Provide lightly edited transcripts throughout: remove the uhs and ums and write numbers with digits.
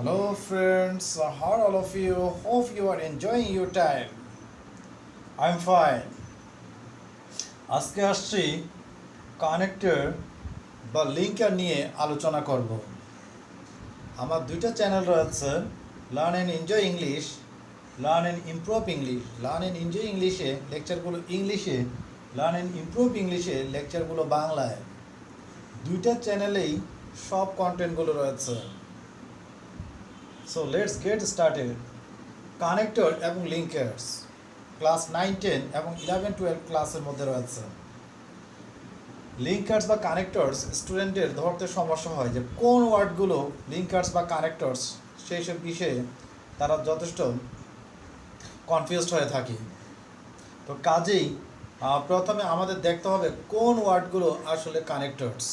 Hello friends, how are all of you? Hope you are enjoying your time. I'm fine. আজকে আসছি connector বা linker নিয়ে আলোচনা করব। আমার দুইটা চ্যানেল রয়েছে, learn and enjoy English, learn and improve English. Learn and enjoy ইংলিশে লেকচারগুলো ইংলিশে, লার্ন অ্যান্ড ইমপ্রুভ ইংলিশে লেকচারগুলো বাংলায়। দুইটা চ্যানেলেই সব কন্টেন্টগুলো রয়েছে। So let's get started. Connector এবং লিঙ্কার্স ক্লাস 9-10 এবং 11-12 ক্লাসের মধ্যে রয়েছে। লিঙ্কার্স বা কানেক্টরস স্টুডেন্টের ধরতে সমস্যা হয় যে কোন ওয়ার্ডগুলো লিঙ্কার্স বা কানেক্টরস, সেই সব বিষয়ে তারা যথেষ্ট কনফিউজড হয়ে থাকে। তো কাজেই প্রথমে আমাদের দেখতে হবে কোন ওয়ার্ডগুলো আসলে কানেক্টরস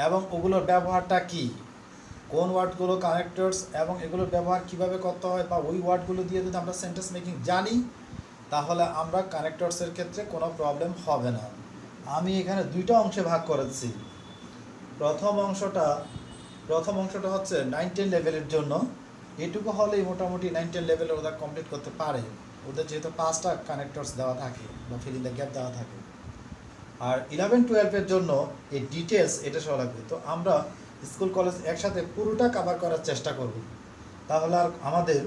এবং ওগুলোর ব্যবহারটা কী, কোন ওয়ার্ডগুলো কানেক্টরস এবং এগুলোর ব্যবহার কিভাবে করতে হয়, বা ওই ওয়ার্ডগুলো দিয়ে যদি আমরা সেন্টেন্স মেকিং জানি তাহলে আমরা কানেক্টরসের ক্ষেত্রে কোনো প্রবলেম হবে না। আমি এখানে দুইটা অংশে ভাগ করেছি। প্রথম অংশটা হচ্ছে 9-10 লেভেলের জন্য। এটুকু হলেই মোটামুটি 9-10 লেভেলের ওরা কমপ্লিট করতে পারে, ওদের যেহেতু 5টা কানেক্টরস দেওয়া থাকে বা ফিল ইন দ্য গ্যাপ দেওয়া থাকে। আর 11-12-এর জন্য এই ডিটেলস এটা সহ লাগবে। তো আমরা স্কুল কলেজ একসাথে পুরোটা কভার করার চেষ্টা করব, তাহলে আর আমাদের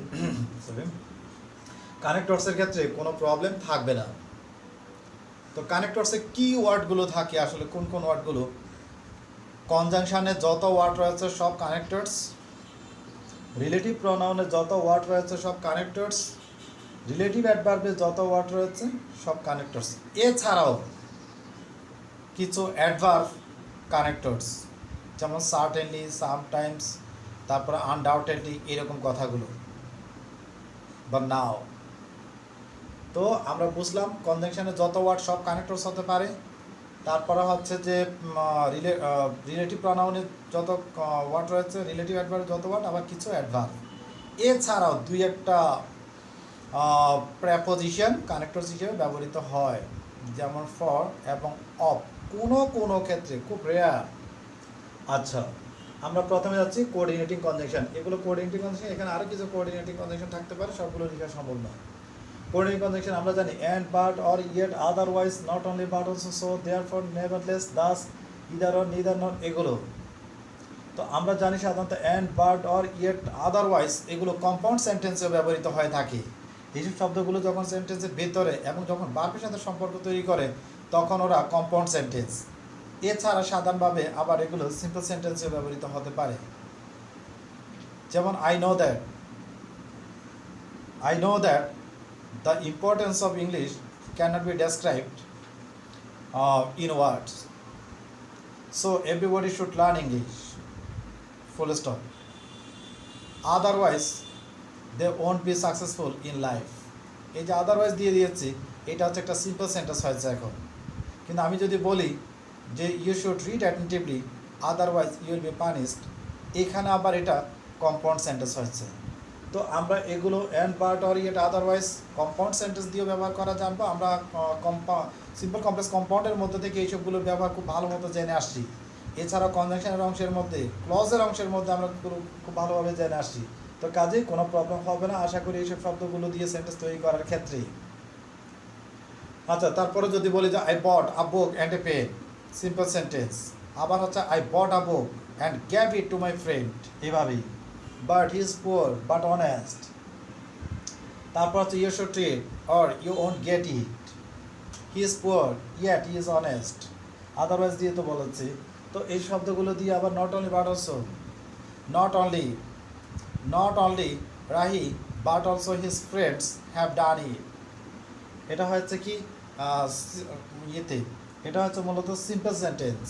কানেক্টরসের ক্ষেত্রে কোনো প্রবলেম থাকবে না। তো কানেক্টরসে কী ওয়ার্ডগুলো থাকে, আসলে কোন কোন ওয়ার্ডগুলো? কনজাংশনে যত ওয়ার্ড রয়েছে সব কানেক্টরস, রিলেটিভ প্রোনাউনে যত ওয়ার্ড রয়েছে সব কানেক্টরস, রিলেটিভ অ্যাডভার্বে যত ওয়ার্ড রয়েছে সব কানেক্টরস। এছাড়াও কিছু অ্যাডভার্ব কানেক্টরস, যেমন সার্টেনলি, সামটাইমস, তারপরে আনডাউটেডলি, এরকম কথাগুলো বা নাও। তো আমরা বুঝলাম কনজাংশনে যত ওয়ার্ড সব কানেক্টরস হতে পারে। তারপরে হচ্ছে যে রিলেটিভ প্রোনাউনের যত ওয়ার্ড রয়েছে, রিলেটিভ অ্যাডভার্ব যত ওয়ার্ড, আবার কিছু অ্যাডভার্ব। এছাড়াও দুই একটা প্রেপোজিশন কানেক্টরস হিসেবে ব্যবহৃত হয়, যেমন ফর এবং অফ, কোনো ক্ষেত্রে, খুব রেয়ার। আচ্ছা, আমরা প্রথমে যাচ্ছি কোঅর্ডিনেটিং কনজাংশন। এগুলো কোঅর্ডিনেটিং কনজাংশন, এখানে আরও কিছু কোঅর্ডিনেটিং কনজাংশন থাকতে পারে, সবগুলো লেখা সম্ভব নয়। কোঅর্ডিনেটিং কনজাংশন আমরা জানি and, but, or, yet, otherwise, not only, but also, so, therefore, nevertheless, thus, either or, neither not, এগুলো। তো আমরা জানি সাধারণত and, but, or, yet, otherwise এগুলো কম্পাউন্ড সেন্টেন্সে ব্যবহৃত হয়ে থাকে। এইসব শব্দগুলো যখন সেন্টেন্সের ভেতরে এবং যখন ভার্বের সাথে সম্পর্ক তৈরি করে তখন ওরা কম্পাউন্ড সেন্টেন্স। এছাড়া সাধারণভাবে আবার এগুলো সিম্পল সেন্টেন্সে ব্যবহৃত হতে পারে, যেমন I know that the importance of English cannot be described in words, so everybody should learn English, full stop, otherwise they won't be successful in life. এই যে আদারওয়াইজ দিয়ে দিয়েছি, এটা হচ্ছে একটা সিম্পল সেন্টেন্স হয়েছে এখন। কিন্তু আমি যদি বলি যে you should read attentively otherwise you will be punished, এখানে আবার এটা কম্পাউন্ড সেন্টেন্স হয়েছে। তো আমরা এগুলো and, but, or, yet, otherwise compound sentence দিয়েও ব্যবহার করা জানবো। আমরা সিম্পল কমপ্লেক্স কম্পাউন্ডের মধ্যে থেকে এইসবগুলোর ব্যবহার খুব ভালো মতো জেনে আসছি। এছাড়াও কনজাংশনের অংশের মধ্যে, ক্লজের অংশের মধ্যে আমরা খুব ভালোভাবে জেনে আসছি। তো কাজেই কোনো প্রবলেম হবে না আশা করি এইসব শব্দগুলো দিয়ে সেন্টেন্স তৈরি করার ক্ষেত্রে। আচ্ছা, তারপরে যদি বলি যে I bought a book and a pen, simple sentence. আবার হচ্ছে I bought a book and gave it to my friend, এভাবেই। But he is poor but honest. তারপর হচ্ছে you should treat or you won't get it, he is poor yet he is honest, otherwise দিয়ে তো বলেছি। তো এই শব্দগুলো দিয়ে আবার not only, but also, not only Rahi but also his friends have done ইট। এটা হচ্ছে কি ইয়েতে, এটা হচ্ছে মূলত সিম্পল সেন্টেন্স।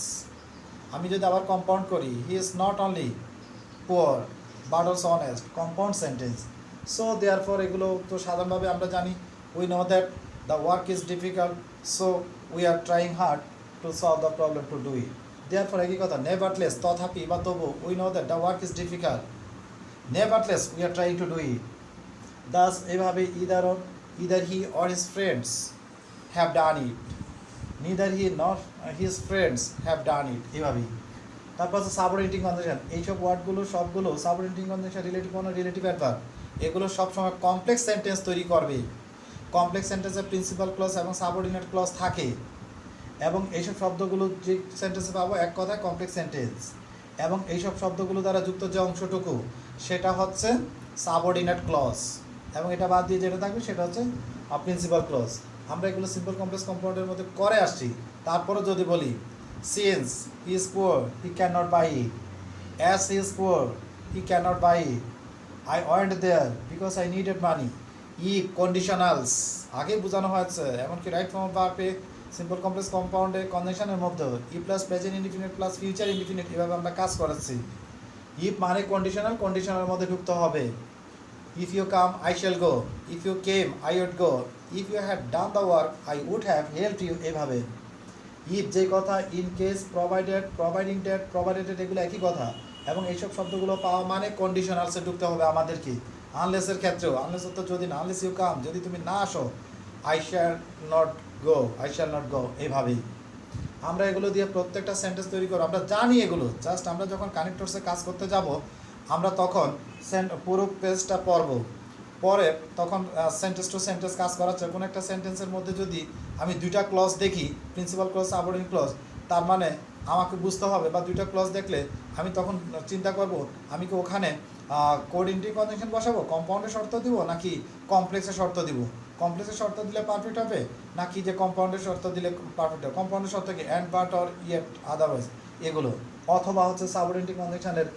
আমি যদি আবার কম্পাউন্ড করি, he is not only poor but also honest, compound sentence. So therefore এগুলো তো সাধারণভাবে আমরা জানি, we know that the work is difficult, so we are trying hard to solve the problem to do it. Therefore একই কথা, nevertheless, তথাপি বা তবু, we know that the work is difficult, nevertheless we are trying to do it. Thus এভাবে either he or his friends have done it, neither he nor his friends have done it, এভাবেই। তারপর হচ্ছে subordinating conjunction, এইসব ওয়ার্ডগুলো সবগুলো subordinating conjunction, relative pronoun, relative adverb, এগুলো সবসময় complex sentence তৈরি করবে। কমপ্লেক্স সেন্টেন্সে প্রিন্সিপাল ক্লজ এবং সাবঅর্ডিনেট ক্লজ থাকে, এবং এইসব শব্দগুলো যে সেন্টেন্সে পাবো এক কথায় কমপ্লেক্স সেন্টেন্স, এবং এইসব শব্দগুলো দ্বারা যুক্ত যে অংশটুকু সেটা হচ্ছে সাবঅর্ডিনেট ক্লজ, এবং এটা বাদ দিয়ে যেটা থাকবে সেটা হচ্ছে প্রিন্সিপাল ক্লজ। আমরা এগুলো সিম্পল কমপ্লেক্স কম্পাউন্ডের মধ্যে করে আসছি। তারপরে যদি বলি since he is poor he can not buy it, as he is poor he can not buy it, I went there because I needed money, if conditionals আগেই বোঝানো হয়েছে, এমনকি রাইট ফর্ম অফ ভার্বে সিম্পল কমপ্লেক্স কম্পাউন্ডে কনজাংশনের মধ্যে ই plus present indefinite plus future indefinite, এভাবে আমরা কাজ করেছি। ইফ মানে কন্ডিশনাল, কন্ডিশনালের মধ্যে ঢুকতে হবে। If you come I shall go, if you came I would go, if you had done the work I would have help you, এভাবে। If যে কথা, in case, provided, providing that, provided, এগুলো একই কথা, এবং এইসব শব্দগুলো পাওয়া মানে কন্ডিশনালসে ঢুকতে হবে আমাদেরকে। আনলেসের ক্ষেত্রেও, আনলেস তো যদি না, আনলেস ইউ কাম, যদি তুমি না আসো, I shall not go, I shall not go, এইভাবেই আমরা এগুলো দিয়ে প্রত্যেকটা সেন্টেন্স তৈরি করব। আমরা জানি এগুলো, জাস্ট আমরা যখন কানেক্টরসে কাজ করতে যাব আমরা তখন পুরো পেজটা পড়ব, পরে তখন সেন্টেন্স টু সেন্টেন্স কাজ করা হচ্ছে। কোনো একটা সেন্টেন্সের মধ্যে যদি আমি দুইটা ক্লজ দেখি, প্রিন্সিপাল ক্লজ, সাবঅর্ডিনেট ক্লজ, তার মানে আমাকে বুঝতে হবে, বা দুইটা ক্লজ দেখলে আমি তখন চিন্তা করব আমি কি ওখানে কোঅর্ডিনেটিং কনজাংশন বসাবো, কম্পাউন্ডের শর্ত দিব নাকি কমপ্লেক্সের শর্ত দিব, কমপ্লেক্সের শর্ত দিলে পারফেক্ট হবে নাকি যে কম্পাউন্ডের শর্ত দিলে পারফেক্ট হবে, কম্পাউন্ডের শর্ত কি and, but, or, yet, otherwise, এগুলো, অথবা হচ্ছে সাবঅর্ডিনেটিং কনজাংশনের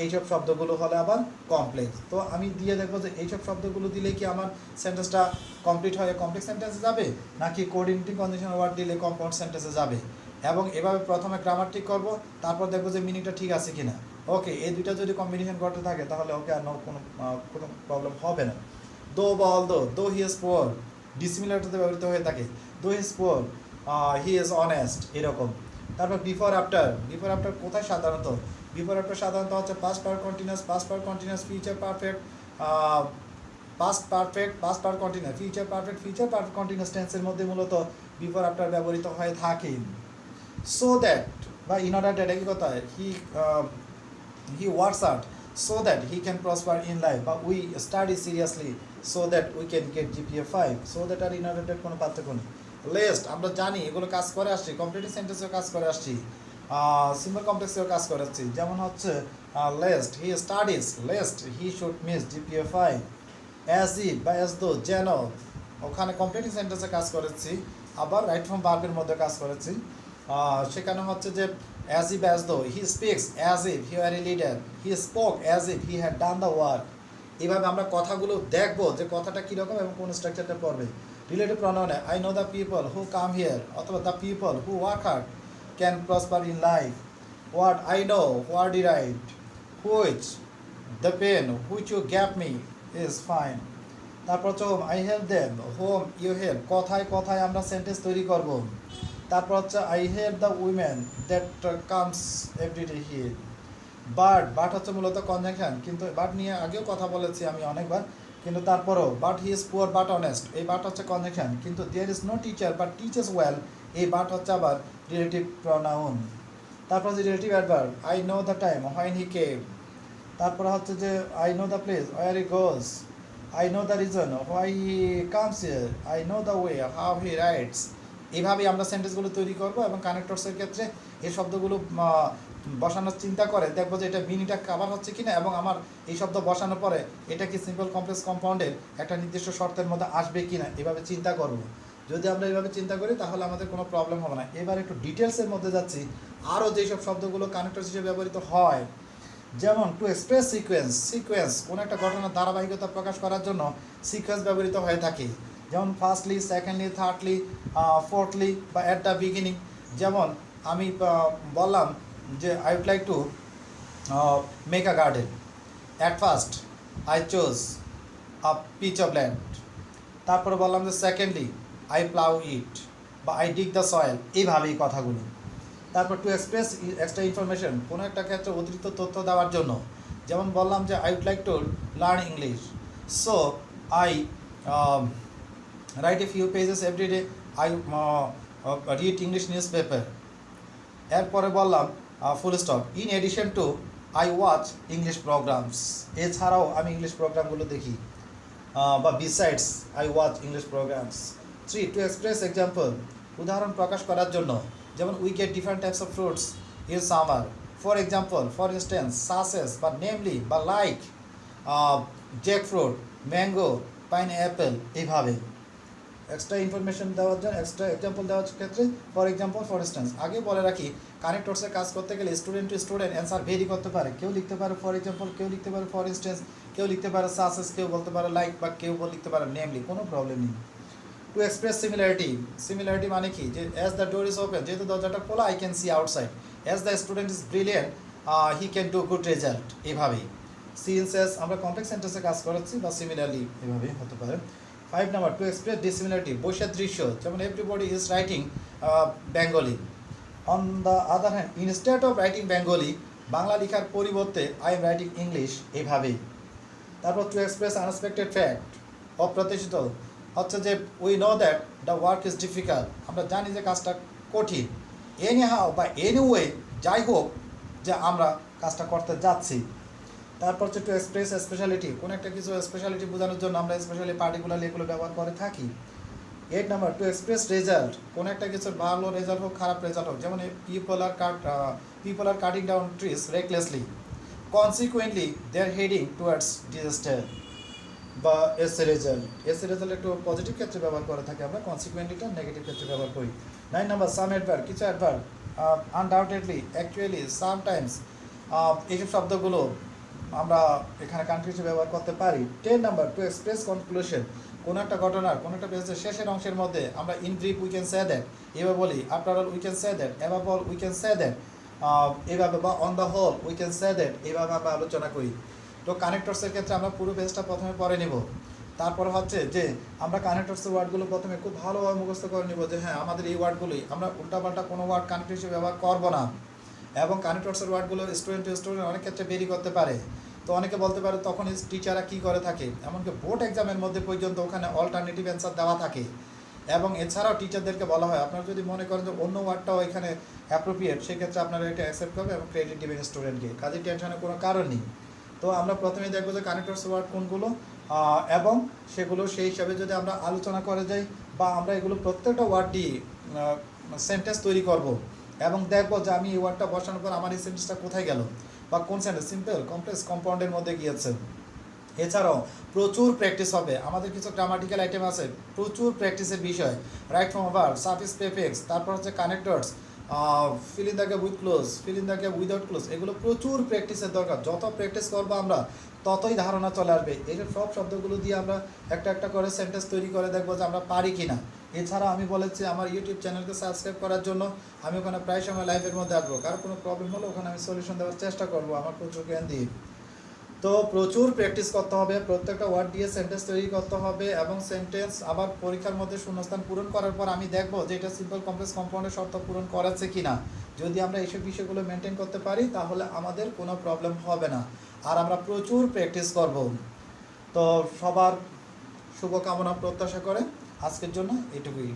এইসব শব্দগুলো হলে আবার কমপ্লেক্স। তো আমি দিয়ে দেখবো যে এইসব শব্দগুলো দিলে কি আমার সেন্টেন্সটা কমপ্লিট হয়ে কমপ্লেক্স সেন্টেন্সে যাবে, নাকি কোঅর্ডিনেটিং কনজাংশন ওয়ার্ড দিলে কম্পাউন্ড সেন্টেন্সে যাবে। এবং এভাবে প্রথমে গ্রামার ঠিক করবো, তারপর দেখবো যে মিনিংটা ঠিক আছে কিনা। ওকে, এই দুইটা যদি কম্বিনেশন করতে থাকে তাহলে ওকে আর কোনো প্রবলেম হবে না। দো বা দো হি ইজ পুয়ার, ডিসিমিলারটাতে ব্যবহৃত হয়ে থাকে, দো হি is poor he is honest, এরকম। তারপর বিফোর আফটার, বিফোর আফটার কোথায় সাধারণত, বিফোর আফটার সাধারণত হচ্ছে past perfect continuous, past perfect continuous, future perfect, past perfect, past perfect continuous, future perfect continuous টেন্সের মধ্যে মূলত বিফোর আফটার ব্যবহৃত হয়ে থাকে। সো দ্যাট বা ইন অর্ডার দ্যাট, একই কথা, he works hard so that he can prosper in life, বা we study seriously so that we can get GPA 5, so that আর in order that কোনো পার্থক্য নেই। লেস্ট আমরা জানি এগুলো কাজ করে আসছি, কমপ্লিটিভ সেন্টেন্সেও কাজ করে আসছি, সিম্পল কমপ্লেক্সেও কাজ করে আসছি। যেমন হচ্ছে lest he studies, lest he should miss GPA 5, as if বা অ্যাজ দো, যেন, ওখানে কমপ্লিটিভ সেন্টেন্সে কাজ করেছি, আবার রাইট ফ্রম ভার্বের মধ্যে কাজ করেছি। সেখানে হচ্ছে যে as if as though, he speaks as if he were a leader, he spoke as if he had done the work। এইভাবে আমরা কথাগুলো দেখবো যে কথাটা কীরকম এবং কোন স্ট্রাকচারটা পড়বে। রিলেটিভ প্রনাউনে I know the people who come here, অথবা the people who work hard can prosper in life. What I know, what the right, which the pen which you gave me is fine. তারপর হচ্ছে I help them, whom you help, কথায় কথায় আমরা sentence তৈরি করব। তারপর হচ্ছে I help the women that comes everyday here. But হচ্ছে মূলত কনজাংশন, কিন্তু বাট নিয়ে আগেও কথা বলেছি আমি অনেকবার, কিন্তু তারপরও but he is poor but honest, এই বাট হচ্ছে কনজাংশন, কিন্তু there is no teacher but teachers well, এই বাট হচ্ছে আবার রিলেটিভ প্রনাউন। তারপর হচ্ছে relative adverb, I know the time when he came. তারপর হচ্ছে যে I know the place where he goes, I know the reason why he comes here, I know the way how he writes. এইভাবেই আমরা সেন্টেন্সগুলো তৈরি করব, এবং কানেক্টরসের ক্ষেত্রে এই শব্দগুলো বসানোর চিন্তা করে দেখবো যে এটা মিনিংটা কাভার হচ্ছে কিনা, এবং আমার এই শব্দ বসানোর পরে এটা কি সিম্পল কমপ্লেক্স কম্পাউন্ডের একটা নির্দিষ্ট শর্তের মধ্যে আসবে কিনা, এভাবে চিন্তা করব। যদি আমরা এইভাবে চিন্তা করি তাহলে আমাদের কোনো প্রবলেম হবে না। এবার একটু ডিটেলসের মধ্যে যাচ্ছি, আরও যেসব শব্দগুলো কানেক্টরস হিসেবে ব্যবহৃত হয়, যেমন টু এক্সপ্রেস সিকোয়েন্স, কোনো একটা ঘটনার ধারাবাহিকতা প্রকাশ করার জন্য সিকোয়েন্স ব্যবহৃত হয়ে থাকে। যেমন ফার্স্টলি, সেকেন্ডলি, থার্ডলি, ফোর্থলি, বা অ্যাট দ্য বিগিনিং। যেমন আমি বললাম যে I would like to make a garden, at first I chose a piece of land. তারপরে বললাম যে সেকেন্ডলি আই প্লাউ ইট, বা আই ডিগ দ্য সয়েল, এইভাবেই কথাগুলো। তারপর টু এক্সপ্রেস এক্সট্রা ইনফরমেশন, কোনো একটা ক্ষেত্রে অতিরিক্ত তথ্য দেওয়ার জন্য। যেমন বললাম যে I would like to learn English, so I write a few pages every day, I read English newspaper। এরপরে বললাম full stop. In addition to I watch English programs, এছাড়াও আমি ইংলিশ প্রোগ্রামগুলো দেখি, বা besides I watch English programs. 3 to express example, উদাহরণ প্রকাশ করার জন্য, যেমন we get different types of fruits in summer, for example, for instance, such as বা নেমলি বা like, jackfruit, mango, pineapple, এইভাবে এক্সট্রা ইনফরমেশন দেওয়ার জন্য, এক্সট্রা এক্সাম্পল দেওয়ার ক্ষেত্রে ফর এক্সাম্পল, ফর ইনস্টেন্স। আগে বলে রাখি, কানেক্টরসের কাজ করতে গেলে student to student answer vary করতে পারে। কেউ লিখতে পারে ফর এক্সাম্পল, কেউ লিখতে পারে ফর ইনস্টেন্স, কেউ লিখতে পারে সাসেস, কেউ বলতে পারে লাইক, বা কেউ লিখতে পারে নেমলি, কোনো প্রবলেম নেই। টু এক্সপ্রেস সিমিলারিটি, সিমিলারিটি মানে কি, যে as the door is open, যেহেতু দরজাটা খোলা, I can see outside. As the student is brilliant, he can do good result, এভাবেই। সিন্স এস আমরা কমপ্লেক্স সেন্টেন্সে কাজ করাচ্ছি, বা সিমিলারলি এভাবেই হতে পারে। 5 নাম্বার, টু এক্সপ্রেস ডিসিমিলারিটি, বৈসাদৃশ্য, যেমন everybody is writing Bengali, on the other hand instead of writing Bengali, Bangla লেখার পরিবর্তে আই এম রাইটিং ইংলিশ, এভাবেই। তারপর টু এক্সপ্রেস আনএক্সপেক্টেড ফ্যাক্ট, অপ্রত্যাশিত, হচ্ছে যে we know that the work is difficult, আমরা জানি যে কাজটা কঠিন, এনি হাউ বা এনি ওয়ে, যাই হোক, যে আমরা কাজটা করতে যাচ্ছি। তারপর হচ্ছে টু এক্সপ্রেস স্পেশালিটি, কোনো একটা কিছু স্পেশালিটি বোঝানোর জন্য আমরা স্পেশালি পার্টিকুলারলি এগুলো ব্যবহার করে থাকি। 8 নাম্বার, টু এক্সপ্রেস রেজাল্ট, কোনো একটা কিছুর ভালো রেজাল্ট হোক, খারাপ রেজাল্ট হোক, যেমন people are cutting down trees recklessly, consequently they are heading towards disaster, বা এসে রেজাল্ট, এসে রেজাল্ট একটু পজিটিভ ক্ষেত্রে ব্যবহার করে থাকি আমরা, কনসিকুয়েন্টলিটা নেগেটিভ ক্ষেত্রে ব্যবহার করি। 9 নাম্বার, সাম অ্যাডভার্ব, কিছু অ্যাডভার্ব, আনডাউটেডলি, অ্যাকচুয়ালি, সামটাইমস, এইসব শব্দগুলো আমরা এখানে কান্ট্রিজে ব্যবহার করতে পারি। 10 নাম্বার, টু এক্সপ্রেস কনক্লুশন, কোনো একটা ঘটনার, কোনো একটা পেজের শেষের অংশের মধ্যে আমরা in brief we can say that, এভাবে বলি, after all we can say that, above all we can say that, এভাবে, বা on the whole we can say that, এইভাবে আমরা আলোচনা করি। তো কানেক্টরসের ক্ষেত্রে আমরা পুরো পেজটা প্রথমে পড়ে নেব, তারপর হচ্ছে যে আমরা কানেক্টরসের ওয়ার্ডগুলো প্রথমে খুব ভালোভাবে মুখস্থ করে নেব, যে হ্যাঁ আমাদের এই ওয়ার্ডগুলোই, আমরা উল্টাপাল্টা কোনো ওয়ার্ড কানেক্টর হিসেবে ব্যবহার করবো না। এবং কানেক্টরসের ওয়ার্ডগুলো স্টুডেন্ট টু স্টুডেন্ট অনেক ক্ষেত্রে বেরি করতে পারে। তো অনেকে বলতে পারে তখন টিচাররা কী করে থাকে, এমনকি বোর্ড এক্সামের মধ্যে পর্যন্ত ওখানে অল্টারনেটিভ অ্যান্সার দেওয়া থাকে। এবং এছাড়াও টিচারদেরকে বলা হয়, আপনারা যদি মনে করেন যে অন্য ওয়ার্ডটাও এখানে অ্যাপ্রোপ্রিয়েট, সেক্ষেত্রে আপনারা এটা অ্যাকসেপ্ট করবে এবং ক্রেডিট দেবেন স্টুডেন্টকে, কাজে টেনশনের কোনো কারণ নেই। তো আমরা প্রথমেই দেখবো যে কানেক্টরস ওয়ার্ড কোনগুলো, এবং সেগুলো সেই হিসাবে যদি আমরা আলোচনা করে যাই, বা আমরা এগুলো প্রত্যেকটা ওয়ার্ড দিয়ে সেন্টেন্স তৈরি করব, এবং দেখবো যে আমি এই ওয়ার্ডটা বসানোর পর আমার এই সেন্টেন্সটা কোথায় গেল, বা কোন সেন্টেন্স সিম্পল, কমপ্লেক্স, কম্পাউন্ডের মধ্যে গিয়েছে। এছাড়াও প্রচুর প্র্যাকটিস হবে, আমাদের কিছু গ্রামাটিক্যাল আইটেম আছে, প্রচুর প্র্যাকটিসের বিষয়, right from verb, suffix prefix, তারপর হচ্ছে connectors, fill in the gap with close, fill in the gap without close, এগুলো প্রচুর প্র্যাকটিসের দরকার। যত প্র্যাকটিস করবো আমরা, ততই ধারণা চলে আসবে। এই সব শব্দগুলো দিয়ে আমরা একটা একটা করে সেন্টেন্স তৈরি করে দেখবো যে আমরা পারি কি না। এছাড়া আমি বলেছি আমার ইউটিউব চ্যানেলকে সাবস্ক্রাইব করার জন্য, আমি ওখানে প্রায় সময় লাইভের মধ্যে আসবো, কারো কোনো প্রবলেম হলে ওখানে আমি সলিউশন দেওয়ার চেষ্টা করবো আমার প্রচুর জ্ঞান দিয়ে। তো প্রচুর প্র্যাকটিস করতে হবে, প্রত্যেকটা ওয়ার্ড দিয়ে সেন্টেন্স তৈরি করতে হবে, এবং সেন্টেন্স আবার পরীক্ষার মধ্যে শূন্যস্থান পূরণ করার পর আমি দেখবো যে এটা সিম্পল, কমপ্লেক্স, কম্পাউন্ডের শর্ত পূরণ করেছে কিনা। যদি আমরা এইসব বিষয়গুলো মেনটেন করতে পারি, তাহলে আমাদের কোনো প্রবলেম হবে না। আর আমরা প্রচুর প্র্যাকটিস করব। তো সবার শুভকামনা প্রত্যাশা করে আজকের জন্য এটুকুই।